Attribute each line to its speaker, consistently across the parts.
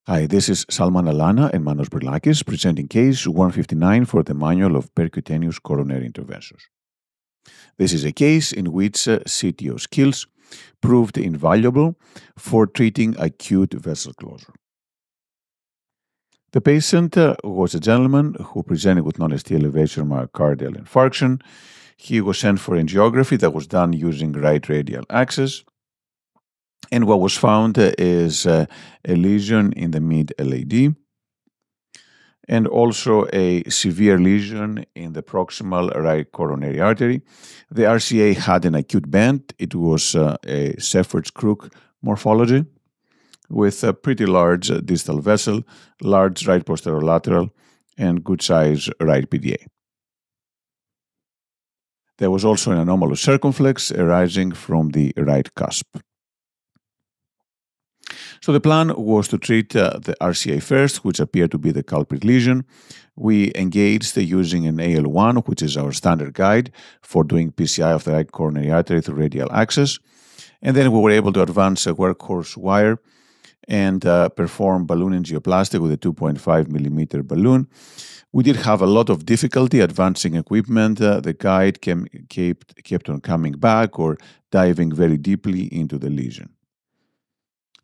Speaker 1: Hi, this is Salman Alana and Manos Berlakis presenting case 159 for the Manual of Percutaneous Coronary Interventions. This is a case in which CTO skills proved invaluable for treating acute vessel closure. The patient was a gentleman who presented with non-ST elevation myocardial infarction. He was sent for angiography that was done using right radial axis. And what was found is a lesion in the mid-LAD and also a severe lesion in the proximal right coronary artery. The RCA had an acute bend. It was a Shepherd's crook morphology with a pretty large distal vessel, large right posterolateral, and good size right PDA. There was also an anomalous circumflex arising from the right cusp. So the plan was to treat the RCA first, which appeared to be the culprit lesion. We engaged using an AL1, which is our standard guide for doing PCI of the right coronary artery through radial access. And then we were able to advance a workhorse wire and perform balloon angioplasty with a 2.5 millimeter balloon. We did have a lot of difficulty advancing equipment. The guide kept on coming back or diving very deeply into the lesion.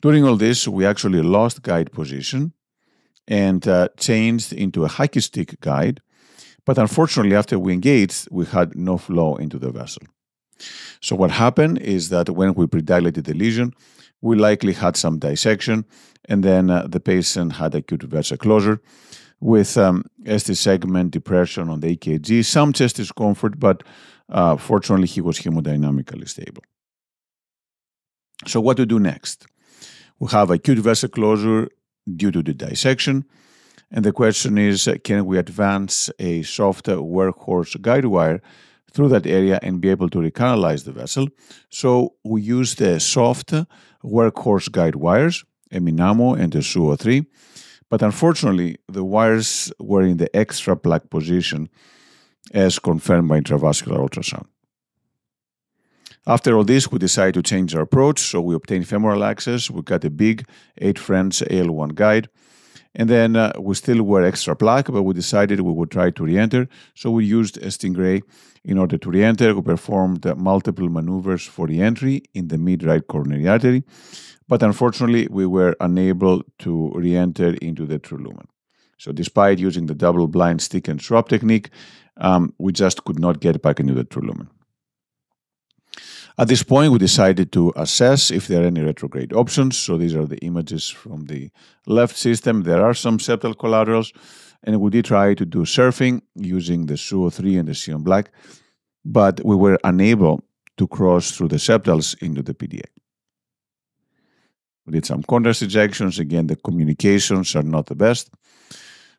Speaker 1: During all this, we actually lost guide position and changed into a Hockeystick guide. But unfortunately, after we engaged, we had no flow into the vessel. So what happened is that when we predilated the lesion, we likely had some dissection, and then the patient had acute vessel closure with ST segment depression on the EKG, some chest discomfort, but fortunately, he was hemodynamically stable. So what to do next? We have acute vessel closure due to the dissection, and the question is, can we advance a soft workhorse guidewire through that area and be able to recanalize the vessel? So we used the soft workhorse guide wires, a Minamo and a SUO3, but unfortunately, the wires were in the extraplaque position as confirmed by intravascular ultrasound. After all this, we decided to change our approach, so we obtained femoral access. We got a big 8 Fr AL1 guide, and then we still were extraplaque, but we decided we would try to reenter, so we used a Stingray in order to reenter. We performed multiple maneuvers for reentry in the mid-right coronary artery, but unfortunately, we were unable to reenter into the true lumen. So despite using the double-blind stick and swab technique, we just could not get back into the true lumen. At this point, we decided to assess if there are any retrograde options. So these are the images from the left system. There are some septal collaterals, and we did try to do surfing using the SUO3 and the Sion Black, but we were unable to cross through the septals into the PDA. We did some contrast ejections. Again, the communications are not the best.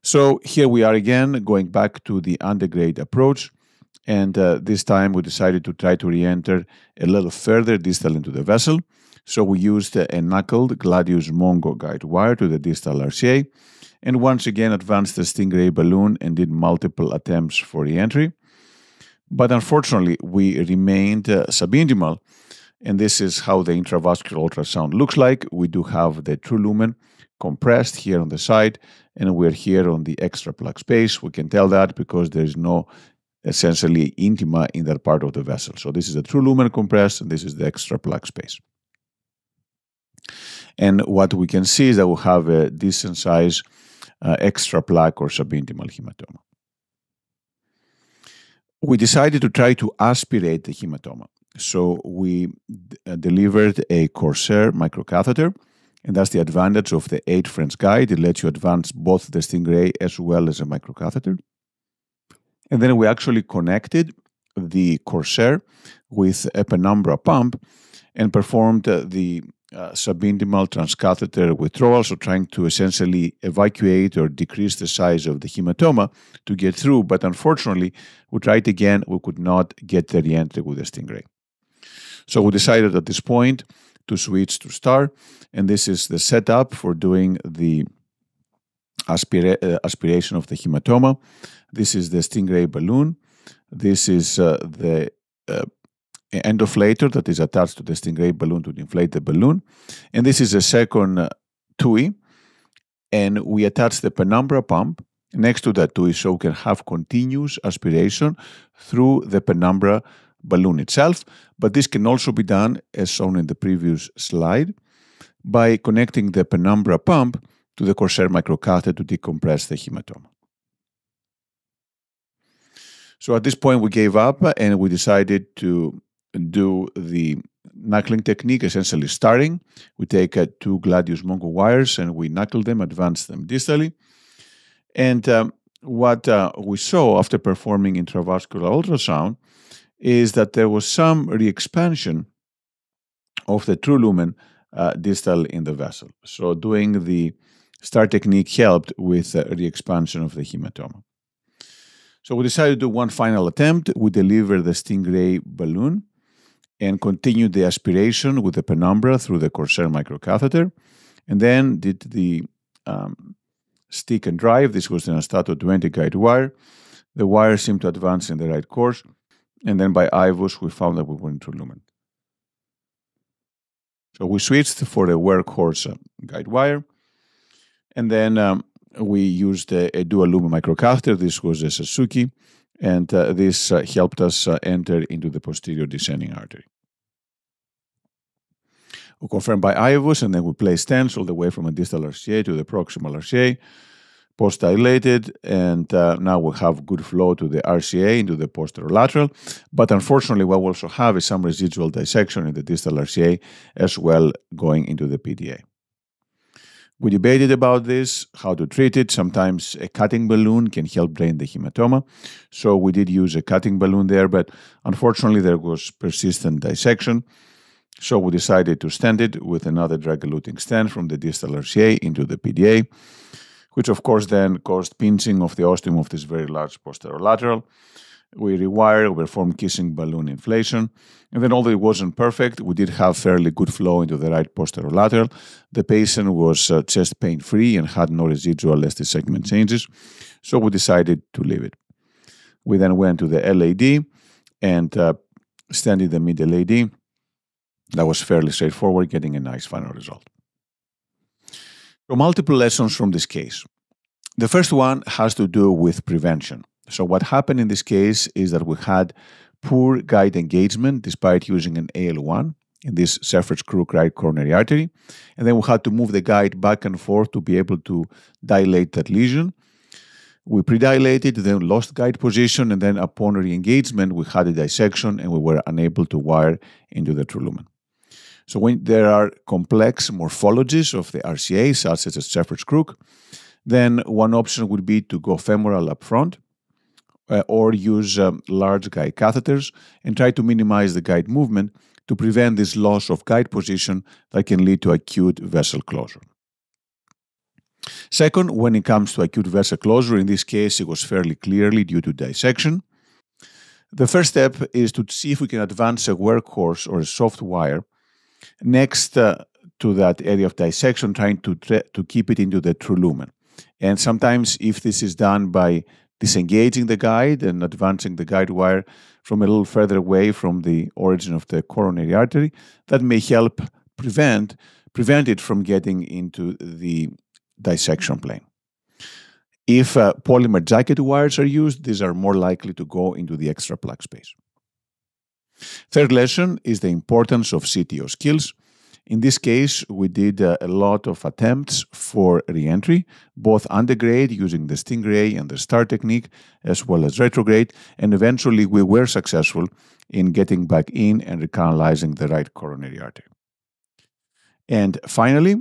Speaker 1: So here we are again, going back to the undergrade approach. And this time we decided to try to re-enter a little further distal into the vessel. So we used a knuckled Gladius Mongo guide wire to the distal RCA, and once again advanced the Stingray balloon and did multiple attempts for re-entry. But unfortunately, we remained subintimal, and this is how the intravascular ultrasound looks like. We do have the true lumen compressed here on the side, and we're here on the extraplaque space. We can tell that because there is no essentially intima in that part of the vessel. So this is the true lumen compressed, and this is the extraplaque space. And what we can see is that we have a decent size extraplaque or subintimal hematoma. We decided to try to aspirate the hematoma. So we delivered a Corsair microcatheter, and that's the advantage of the 8 Fr guide. It lets you advance both the Stingray as well as a microcatheter. And then we actually connected the Corsair with a penumbra pump and performed the subintimal transcatheter withdrawal, so trying to essentially evacuate or decrease the size of the hematoma to get through. But unfortunately, we tried again, we could not get the reentry with the Stingray. So we decided at this point to switch to STAR, and this is the setup for doing the aspiration of the hematoma. This is the Stingray balloon. This is the endoflator that is attached to the Stingray balloon to inflate the balloon. And this is a second TUI and we attach the penumbra pump next to that tui so we can have continuous aspiration through the penumbra balloon itself. But this can also be done, as shown in the previous slide, by connecting the penumbra pump to the Corsair microcatheter to decompress the hematoma. So at this point we gave up and we decided to do the knuckling technique, essentially starting. We take two Gladius Mongo wires and we knuckle them, advance them distally. And what we saw after performing intravascular ultrasound is that there was some re-expansion of the true lumen distal in the vessel. So doing the STAR technique helped with re-expansion of the hematoma. So we decided to do one final attempt. We delivered the Stingray balloon and continued the aspiration with the penumbra through the Corsair microcatheter, and then did the stick and drive. This was an Astato 20 guide wire. The wire seemed to advance in the right course, and then by IVUS we found that we were in true lumen. So we switched for a workhorse guide wire, and then we used a dual lumen microcatheter. This was a Suzuki, and this helped us enter into the posterior descending artery. We confirmed by IVUS, and then we placed stents all the way from a distal RCA to the proximal RCA, posterolated, and now we have good flow to the RCA into the posterolateral. But unfortunately, what we also have is some residual dissection in the distal RCA as well going into the PDA. We debated about this, how to treat it. Sometimes a cutting balloon can help drain the hematoma. So we did use a cutting balloon there, but unfortunately there was persistent dissection. So we decided to stent it with another drug-eluting stent from the distal RCA into the PDA, which of course then caused pinching of the ostium of this very large posterolateral. We rewired, we performed kissing balloon inflation, and then although it wasn't perfect, we did have fairly good flow into the right posterolateral. The patient was chest pain-free and had no residual ST segment changes, so we decided to leave it. We then went to the LAD and stented the mid-LAD. That was fairly straightforward, getting a nice final result. So multiple lessons from this case. The first one has to do with prevention. So what happened in this case is that we had poor guide engagement despite using an AL1 in this Shepherd's crook right coronary artery. And then we had to move the guide back and forth to be able to dilate that lesion. We predilated, then lost guide position, and then upon re-engagement, we had a dissection and we were unable to wire into the true lumen. So when there are complex morphologies of the RCA, such as a Shepherd's crook, then one option would be to go femoral up front, or use large guide catheters and try to minimize the guide movement to prevent this loss of guide position that can lead to acute vessel closure. Second, when it comes to acute vessel closure, in this case it was fairly clearly due to dissection. The first step is to see if we can advance a workhorse or a soft wire next to that area of dissection, trying to keep it into the true lumen. And sometimes if this is done by disengaging the guide and advancing the guide wire from a little further away from the origin of the coronary artery, that may help prevent it from getting into the dissection plane. If polymer jacket wires are used, these are more likely to go into the extraplaque space. Third lesson is the importance of CTO skills. In this case, we did a lot of attempts for reentry, both undergrade using the Stingray and the STAR technique, as well as retrograde, and eventually we were successful in getting back in and recanalizing the right coronary artery. And finally,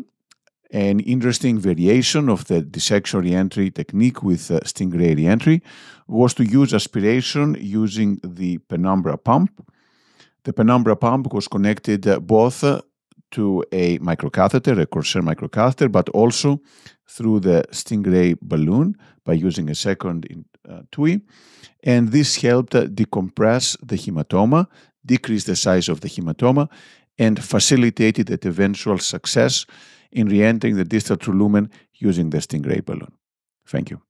Speaker 1: an interesting variation of the dissection reentry technique with Stingray reentry was to use aspiration using the penumbra pump. The penumbra pump was connected both to a microcatheter, a Corsair microcatheter, but also through the Stingray balloon by using a second TUI. And this helped decompress the hematoma, decrease the size of the hematoma, and facilitated the eventual success in re-entering the distal true lumen using the Stingray balloon. Thank you.